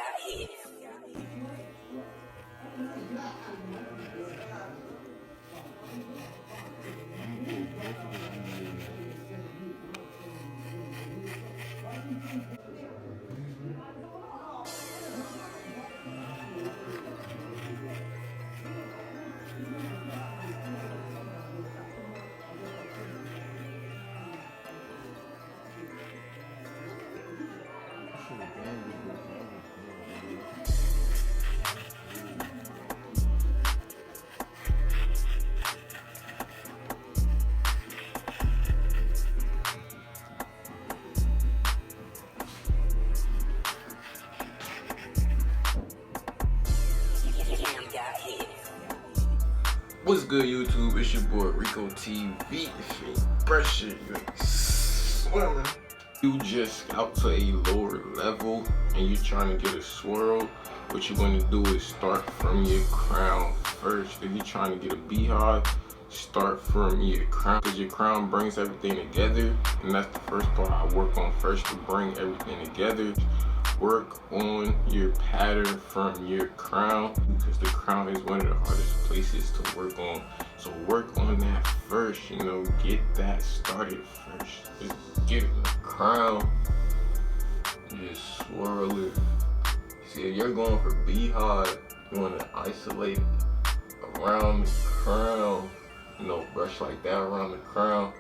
got hit. What's good, YouTube? It's your boy Rico TV. If you ain't pressure, you ain't swimming. You just out to a lower level and you trying to get a swirl. What you're going to do is start from your crown first. If you're trying to get a beehive, start from your crown, because your crown brings everything together, and that's the first part I work on first, to bring everything together. Work on your pattern from your crown, because the crown is one of the hardest places to work on. So work on that first, get that started first. Just get the crown, just swirl it. See, if you're going for beehive, you want to isolate around the crown, brush like that around the crown,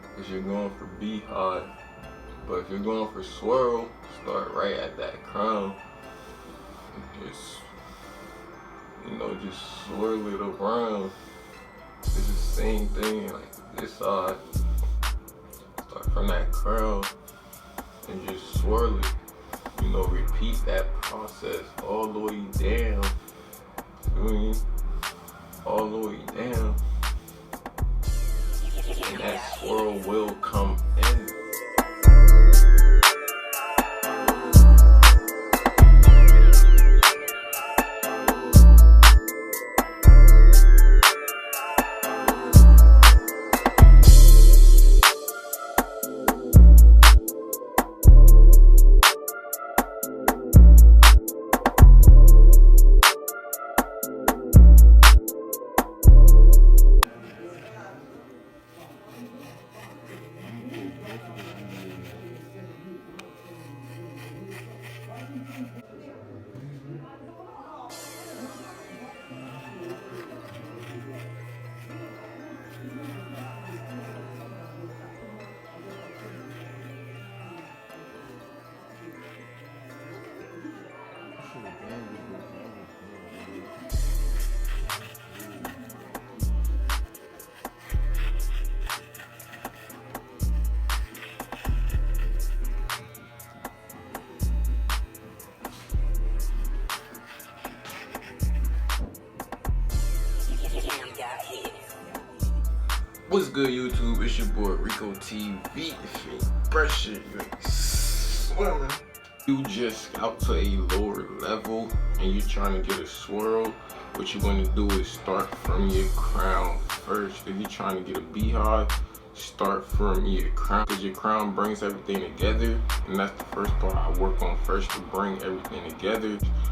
because you're going for beehive. But if you're going for swirl, start right at that crown. Just, just swirl it around. It's the same thing, like this side. Start from that crown and just swirl it. Repeat that process all the way down. All the way down. And that swirl will come in. What's good, YouTube? It's your boy Rico TV. If you ain't pressure, you ain't swimming. You just out to a lower level and you're trying to get a swirl. What you're going to do is start from your crown first. If you're trying to get a beehive, start from your crown, because your crown brings everything together, and that's the first part I work on first, to bring everything together.